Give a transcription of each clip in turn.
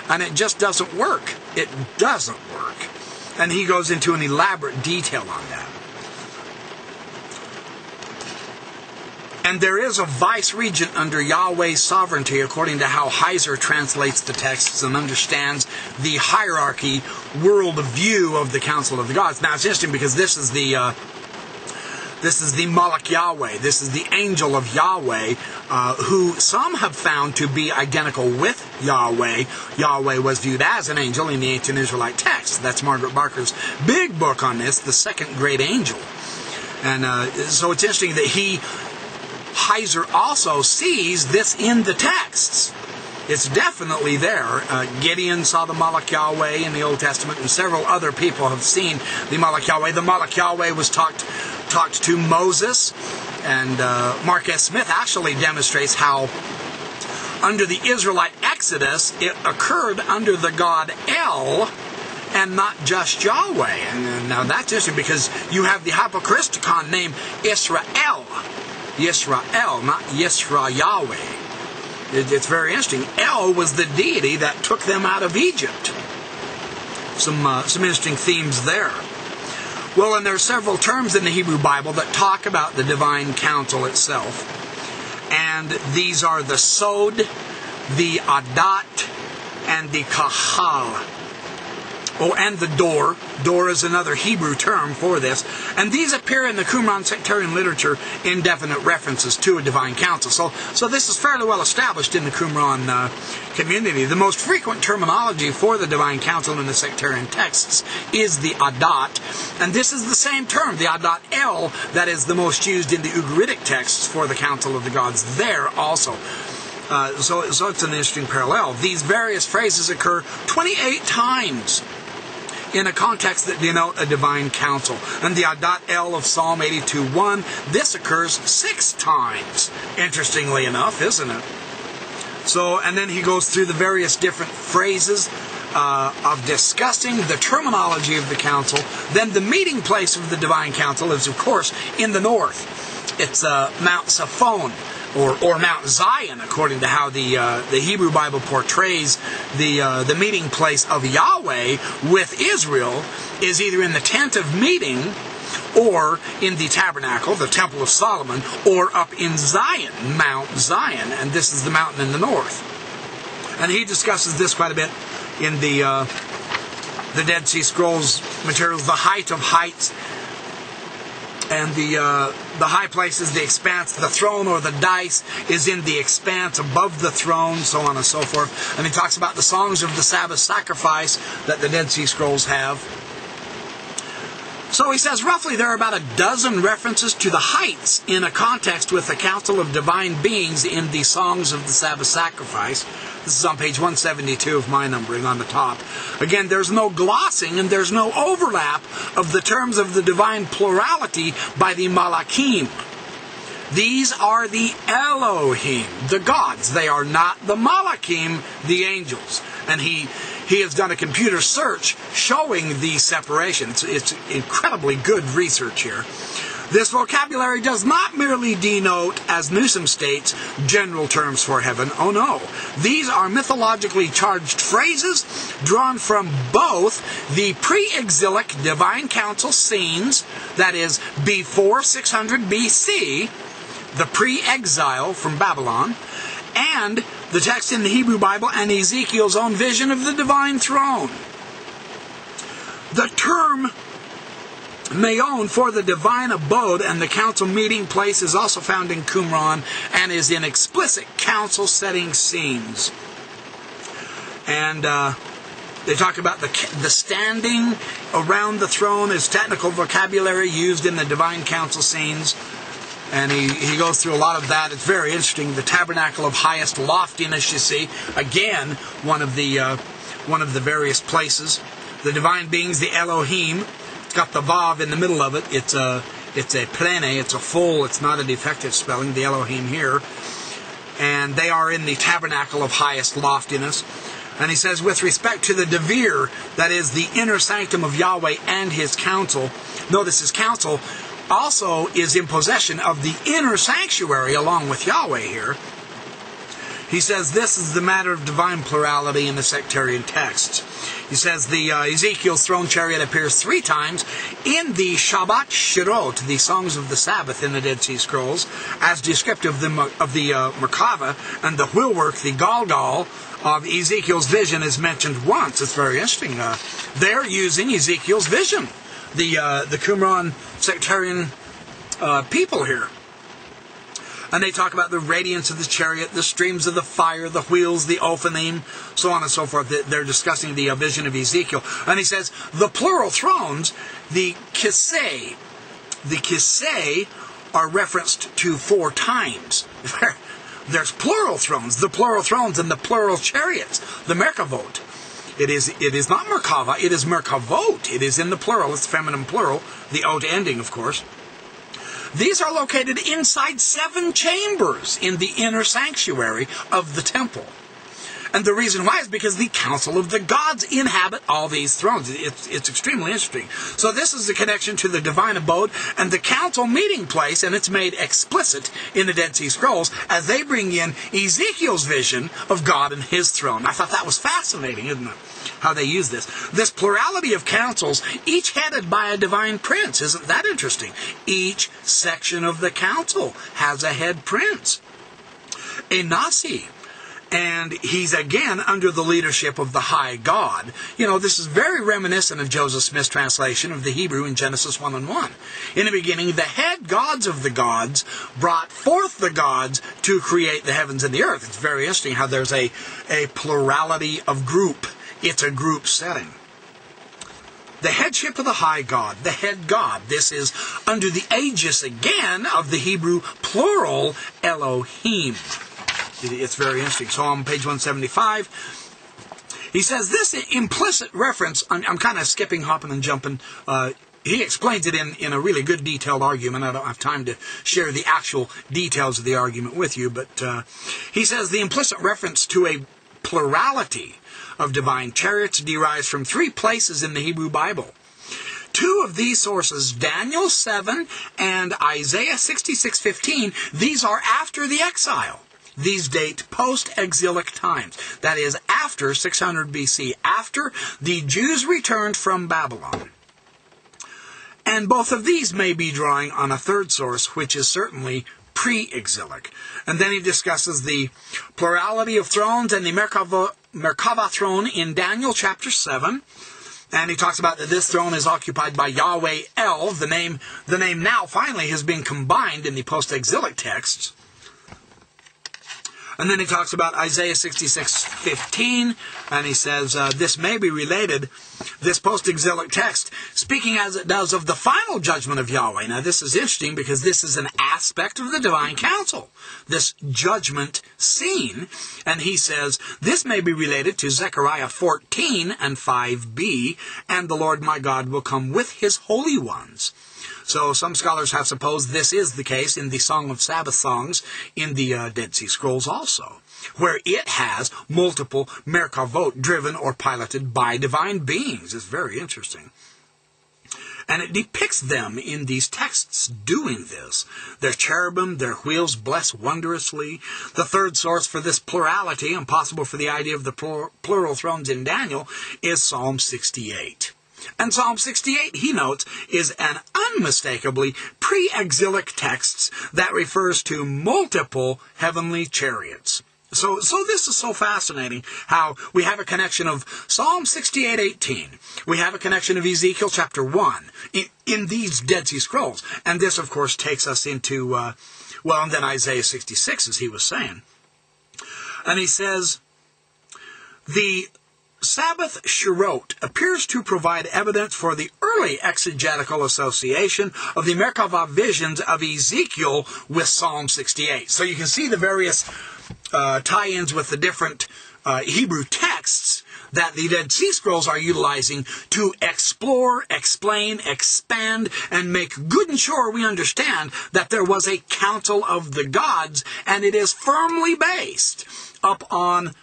and it just doesn't work. It doesn't work. And he goes into an elaborate detail on that. And there is a vice-regent under Yahweh's sovereignty, according to how Heiser translates the texts and understands the hierarchy, world view of the Council of the Gods. Now it's interesting because this is the Malach Yahweh. This is the angel of Yahweh, who some have found to be identical with Yahweh. Yahweh was viewed as an angel in the ancient Israelite text. That's Margaret Barker's big book on this, The Second Great Angel. And so it's interesting that Heiser also sees this in the texts. It's definitely there. Gideon saw the Malach Yahweh in the Old Testament, and several other people have seen the Malach Yahweh. The Malach Yahweh was talked to Moses, and Mark S. Smith actually demonstrates how under the Israelite Exodus it occurred under the god El and not just Yahweh. And now that's interesting because you have the Hypochristicon named Israel. Yisrael, not Yisra Yahweh. It's very interesting. El was the deity that took them out of Egypt. Some interesting themes there. Well, and there are several terms in the Hebrew Bible that talk about the divine council itself. And these are the Sod, the Adat, and the Kahal. Oh, and the Dor. Dor is another Hebrew term for this. And these appear in the Qumran sectarian literature in definite references to a divine council. So this is fairly well established in the Qumran community. The most frequent terminology for the divine council in the sectarian texts is the Adat. And this is the same term, the Adat El, that is the most used in the Ugaritic texts for the council of the gods there also. So it's an interesting parallel. These various phrases occur 28 times in a context that denote a divine council. And the Adat El of Psalm 82:1, this occurs 6 times. Interestingly enough, isn't it? So, and then he goes through the various different phrases of discussing the terminology of the council. Then the meeting place of the divine council is, of course, in the north. It's Mount Saphon, or Mount Zion, according to how the Hebrew Bible portrays the meeting place of Yahweh with Israel, is either in the tent of meeting, or in the tabernacle, the Temple of Solomon, or up in Zion, Mount Zion, and this is the mountain in the north. And he discusses this quite a bit in the Dead Sea Scrolls materials, the height of heights, and the high place is the expanse. The throne or the dais is in the expanse above the throne, so on and so forth. And he talks about the songs of the Sabbath sacrifice that the Dead Sea Scrolls have. So he says roughly there are about 12 references to the heights in a context with the council of divine beings in the songs of the Sabbath sacrifice. This is on page 172 of my numbering on the top. Again, there's no glossing and there's no overlap of the terms of the divine plurality by the Malachim. These are the Elohim, the gods. They are not the Malachim, the angels. And he has done a computer search showing the separation. It's incredibly good research here. This vocabulary does not merely denote, as Newsom states, general terms for heaven. Oh no. These are mythologically charged phrases drawn from both the pre-exilic divine council scenes, that is, before 600 BC, the pre-exile from Babylon, and the text in the Hebrew Bible and Ezekiel's own vision of the divine throne. The term Maon for the divine abode and the council meeting place is also found in Qumran and is in explicit council setting scenes. And they talk about the standing around the throne is technical vocabulary used in the divine council scenes. And he goes through a lot of that. It's very interesting. The tabernacle of highest loftiness, you see. Again, one of the various places. The divine beings, the Elohim. It's got the Vav in the middle of it. It's a plene. It's a full. It's not a defective spelling. The Elohim here. And they are in the tabernacle of highest loftiness. And he says, with respect to the Devir, that is the inner sanctum of Yahweh and his council. Notice his council also is in possession of the inner sanctuary along with Yahweh here. He says this is the matter of divine plurality in the sectarian texts. He says the Ezekiel's throne chariot appears 3 times in the Shabbat Shirot, the Songs of the Sabbath in the Dead Sea Scrolls, as descriptive of the Merkava, and the wheelwork, the Galgal, of Ezekiel's vision is mentioned once. It's very interesting. They're using Ezekiel's vision, the Qumran sectarian people here. And they talk about the radiance of the chariot, the streams of the fire, the wheels, the Ophanim, so on and so forth. They're discussing the vision of Ezekiel. And he says, the plural thrones, the Kisei are referenced to 4 times. There's plural thrones, the plural thrones and the plural chariots, the Merkavot. It is not Merkava, it is Merkavot. It is in the plural, it's feminine plural, the ot ending, of course. These are located inside 7 chambers in the inner sanctuary of the temple. And the reason why is because the council of the gods inhabit all these thrones. It's extremely interesting. So this is the connection to the divine abode and the council meeting place, and it's made explicit in the Dead Sea Scrolls as they bring in Ezekiel's vision of God and his throne. I thought that was fascinating, isn't it? How they use this. This plurality of councils, each headed by a divine prince. Isn't that interesting? Each section of the council has a head prince, a Nasi. And he's again under the leadership of the high God. You know, this is very reminiscent of Joseph Smith's translation of the Hebrew in Genesis 1:1. In the beginning, the head gods of the gods brought forth the gods to create the heavens and the earth. It's very interesting how there's a plurality of group. It's a group setting. The headship of the high God, the head God. This is under the aegis again of the Hebrew plural Elohim. It's very interesting. So on page 175, he says this implicit reference, I'm kind of skipping, hopping, and jumping. He explains it in a really good detailed argument. I don't have time to share the actual details of the argument with you, but he says the implicit reference to a plurality of divine chariots derives from 3 places in the Hebrew Bible. 2 of these sources, Daniel 7 and Isaiah 66:15, these are after the exile. These date post-exilic times. That is, after 600 BC, after the Jews returned from Babylon. And both of these may be drawing on a 3rd source, which is certainly pre-exilic. And then he discusses the plurality of thrones and the Merkava throne in Daniel chapter 7. And he talks about that this throne is occupied by Yahweh El. The name now finally has been combined in the post-exilic texts. And then he talks about Isaiah 66:15, and he says this may be related, this post-exilic text, speaking as it does of the final judgment of Yahweh. Now this is interesting because this is an aspect of the divine council, this judgment scene. And he says this may be related to Zechariah 14 and 5b, and the Lord my God will come with his holy ones. So some scholars have supposed this is the case in the Song of Sabbath songs in the Dead Sea Scrolls also, where it has multiple Merkavot driven or piloted by divine beings. It's very interesting. And it depicts them in these texts doing this. Their cherubim, their wheels bless wondrously. The 3rd source for this plurality, and possible for the idea of the plural thrones in Daniel, is Psalm 68. And Psalm 68, he notes, is an unmistakably pre-exilic text that refers to multiple heavenly chariots. So this is so fascinating how we have a connection of Psalm 68:18. We have a connection of Ezekiel chapter 1 in these Dead Sea Scrolls. And this, of course, takes us into, and then Isaiah 66, as he was saying. And he says, the Sabbath Shirot appears to provide evidence for the early exegetical association of the Merkava visions of Ezekiel with Psalm 68. So you can see the various tie-ins with the different Hebrew texts that the Dead Sea Scrolls are utilizing to explore, explain, expand, and make good and sure we understand that there was a council of the gods, and it is firmly based upon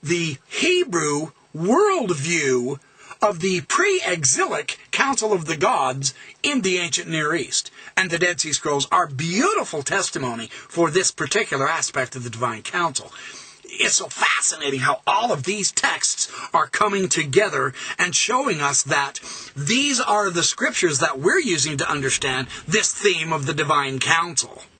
the Hebrew worldview of the pre-exilic council of the gods in the ancient Near East. And the Dead Sea Scrolls are beautiful testimony for this particular aspect of the divine council. it's so fascinating how all of these texts are coming together and showing us that these are the scriptures that we're using to understand this theme of the divine counsel.